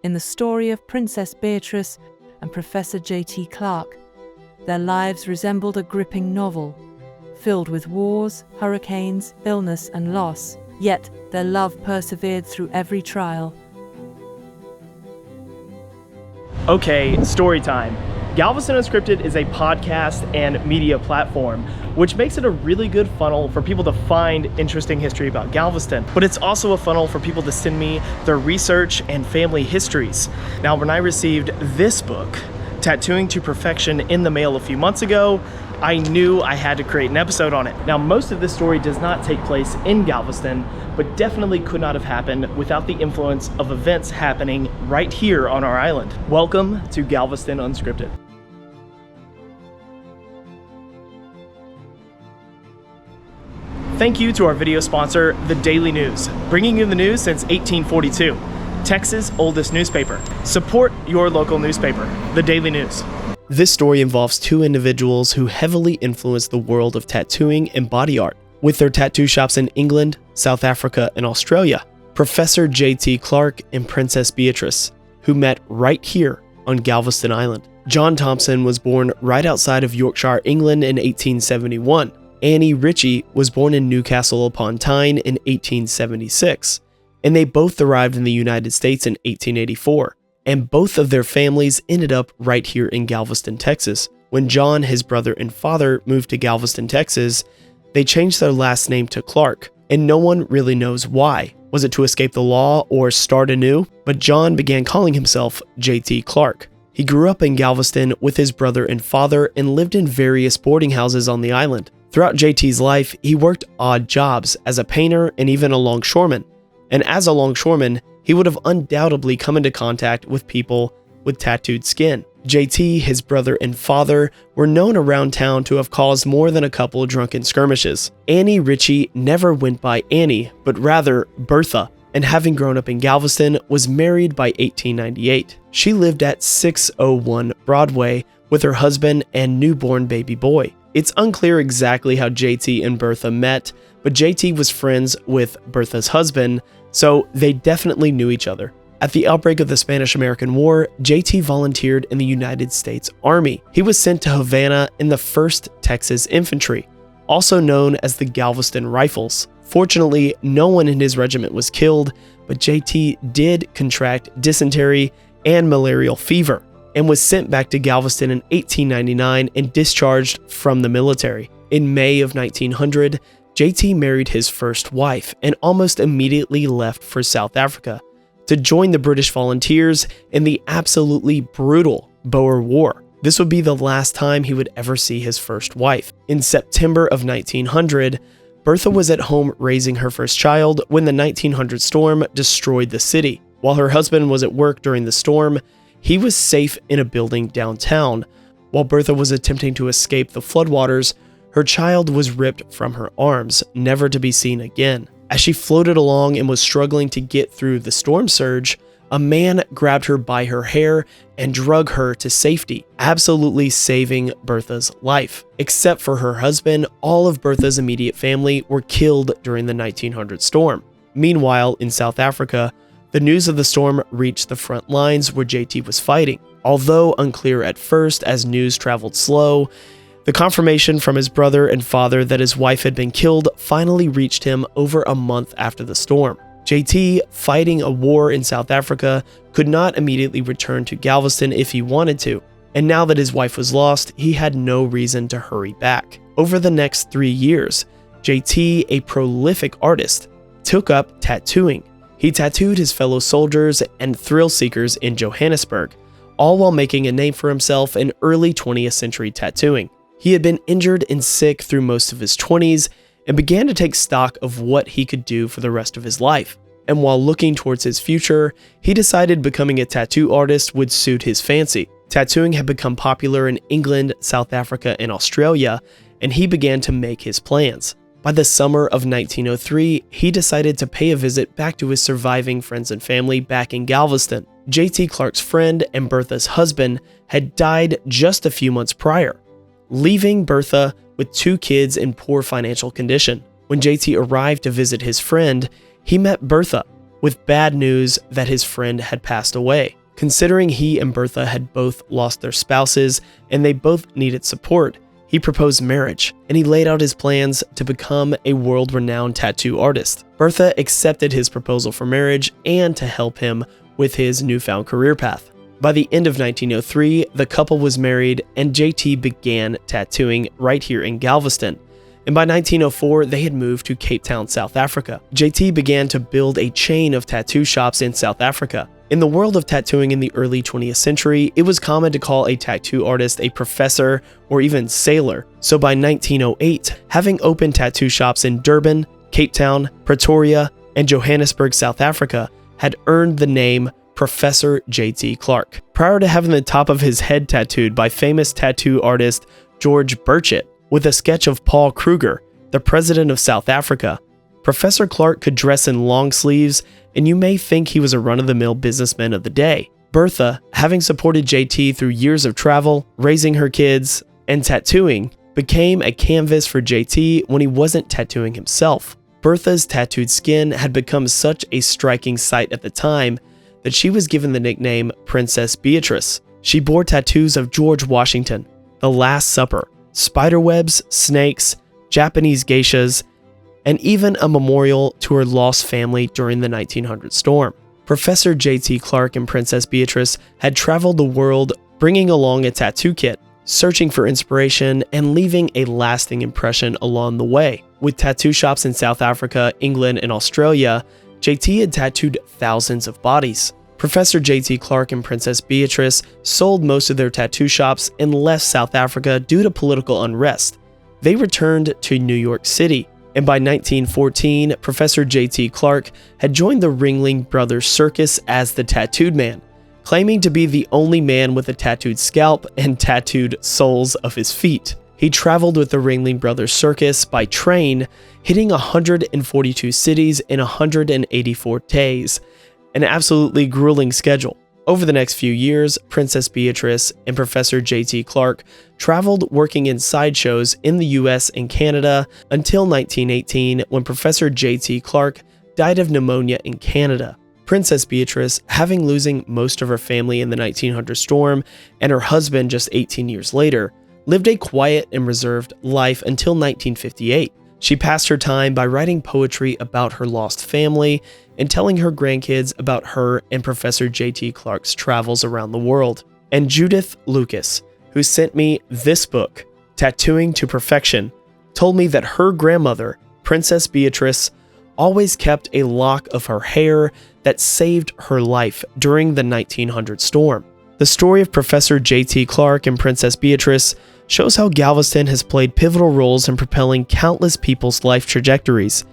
in the story of Princess Beatrice and Professor J.T. Clark. Their lives resembled a gripping novel, filled with wars, hurricanes, illness, and loss. Yet, their love persevered through every trial. Okay, story time. Galveston Unscripted is a podcast and media platform, which makes it a really good funnel for people to find interesting history about Galveston. But it's also a funnel for people to send me their research and family histories. Now, when I received this book, Tattooing to Perfection, in the mail a few months ago, I knew I had to create an episode on it. Now, most of this story does not take place in Galveston, but definitely could not have happened without the influence of events happening right here on our island. Welcome to Galveston Unscripted. Thank you to our video sponsor, The Daily News, bringing you the news since 1842, Texas' oldest newspaper. Support your local newspaper, The Daily News. This story involves two individuals who heavily influenced the world of tattooing and body art, with their tattoo shops in England, South Africa, and Australia. Professor J.T. Clark and Princess Beatrice, who met right here on Galveston Island. John Thompson was born right outside of Yorkshire, England in 1871. Annie Ritchie was born in Newcastle upon Tyne in 1876, and they both arrived in the United States in 1884. And both of their families ended up right here in Galveston, Texas. When John, his brother, and father moved to Galveston, Texas, they changed their last name to Clark, and no one really knows why. Was it to escape the law or start anew? But John began calling himself J.T. Clark. He grew up in Galveston with his brother and father and lived in various boarding houses on the island. Throughout JT's life, he worked odd jobs as a painter and even a longshoreman. And as a longshoreman, he would have undoubtedly come into contact with people with tattooed skin. JT, his brother, and father were known around town to have caused more than a couple of drunken skirmishes. Annie Ritchie never went by Annie, but rather Bertha, and having grown up in Galveston, was married by 1898. She lived at 601 Broadway with her husband and newborn baby boy. It's unclear exactly how JT and Bertha met, but JT was friends with Bertha's husband, so they definitely knew each other. At the outbreak of the Spanish-American War, JT volunteered in the United States Army. He was sent to Havana in the 1st Texas Infantry, also known as the Galveston Rifles. Fortunately, no one in his regiment was killed, but JT did contract dysentery and malarial fever, and was sent back to Galveston in 1899 and discharged from the military. In May of 1900, JT married his first wife and almost immediately left for South Africa to join the British volunteers in the absolutely brutal Boer War. This would be the last time he would ever see his first wife. In September of 1900, Bertha was at home raising her first child when the 1900 storm destroyed the city. While her husband was at work during the storm, he was safe in a building downtown. While Bertha was attempting to escape the floodwaters, her child was ripped from her arms, never to be seen again. As she floated along and was struggling to get through the storm surge, a man grabbed her by her hair and drug her to safety, absolutely saving Bertha's life. Except for her husband, all of Bertha's immediate family were killed during the 1900 storm. Meanwhile, in South Africa, the news of the storm reached the front lines where JT was fighting. Although unclear at first as news traveled slow, the confirmation from his brother and father that his wife had been killed finally reached him over a month after the storm. JT, fighting a war in South Africa, could not immediately return to Galveston if he wanted to, and now that his wife was lost, he had no reason to hurry back. Over the next 3 years, JT, a prolific artist, took up tattooing. He tattooed his fellow soldiers and thrill seekers in Johannesburg, all while making a name for himself in early 20th century tattooing. He had been injured and sick through most of his 20s and began to take stock of what he could do for the rest of his life. And while looking towards his future, he decided becoming a tattoo artist would suit his fancy. Tattooing had become popular in England, South Africa, and Australia, and he began to make his plans. By the summer of 1903, he decided to pay a visit back to his surviving friends and family back in Galveston. J.T. Clark's friend and Bertha's husband had died just a few months prior, leaving Bertha with 2 kids in poor financial condition. When JT arrived to visit his friend, he met Bertha with bad news that his friend had passed away. Considering he and Bertha had both lost their spouses and they both needed support, he proposed marriage, and he laid out his plans to become a world-renowned tattoo artist. Bertha accepted his proposal for marriage and to help him with his newfound career path. By the end of 1903, the couple was married and JT began tattooing right here in Galveston. And by 1904, they had moved to Cape Town, South Africa. JT began to build a chain of tattoo shops in South Africa. In the world of tattooing in the early 20th century, it was common to call a tattoo artist a professor or even sailor. So by 1908, having opened tattoo shops in Durban, Cape Town, Pretoria, and Johannesburg, South Africa, had earned the name Professor J.T. Clark. Prior to having the top of his head tattooed by famous tattoo artist George Burchett, with a sketch of Paul Kruger, the president of South Africa, Professor Clark could dress in long sleeves, and you may think he was a run-of-the-mill businessman of the day. Bertha, having supported JT through years of travel, raising her kids, and tattooing, became a canvas for JT when he wasn't tattooing himself. Bertha's tattooed skin had become such a striking sight at the time that she was given the nickname Princess Beatrice. She bore tattoos of George Washington, the Last Supper, spiderwebs, snakes, Japanese geishas, and even a memorial to her lost family during the 1900 storm. Professor J.T. Clark and Princess Beatrice had traveled the world bringing along a tattoo kit, searching for inspiration and leaving a lasting impression along the way. With tattoo shops in South Africa, England, and Australia, JT had tattooed thousands of bodies. Professor J.T. Clark and Princess Beatrice sold most of their tattoo shops and left South Africa due to political unrest. They returned to New York City, and by 1914, Professor J.T. Clark had joined the Ringling Brothers Circus as the tattooed man, claiming to be the only man with a tattooed scalp and tattooed soles of his feet. He traveled with the Ringling Brothers Circus by train, hitting 142 cities in 184 days, an absolutely grueling schedule. Over the next few years, Princess Beatrice and Professor J.T. Clark traveled working in sideshows in the US and Canada until 1918 when Professor J.T. Clark died of pneumonia in Canada. Princess Beatrice, having losing most of her family in the 1900 storm and her husband just 18 years later, lived a quiet and reserved life until 1958. She passed her time by writing poetry about her lost family and telling her grandkids about her and Professor J.T. Clark's travels around the world. And Judith Lucas, who sent me this book, Tattooing to Perfection, told me that her grandmother, Princess Beatrice, always kept a lock of her hair that saved her life during the 1900 storm. The story of Professor J.T. Clark and Princess Beatrice shows how Galveston has played pivotal roles in propelling countless people's life trajectories,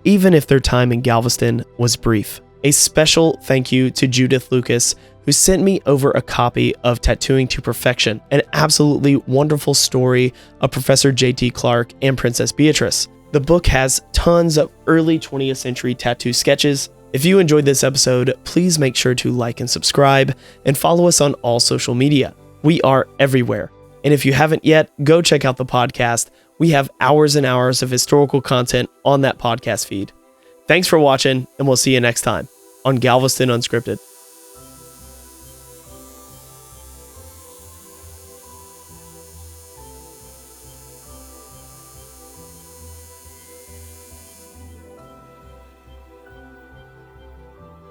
even if their time in Galveston was brief. A special thank you to Judith Lucas, who sent me over a copy of Tattooing to Perfection, an absolutely wonderful story of Professor J.T. Clark and Princess Beatrice. The book has tons of early 20th century tattoo sketches. If you enjoyed this episode, please make sure to like and subscribe and follow us on all social media. We are everywhere. And if you haven't yet, go check out the podcast. We have hours and hours of historical content on that podcast feed. Thanks for watching, and we'll see you next time on Galveston Unscripted.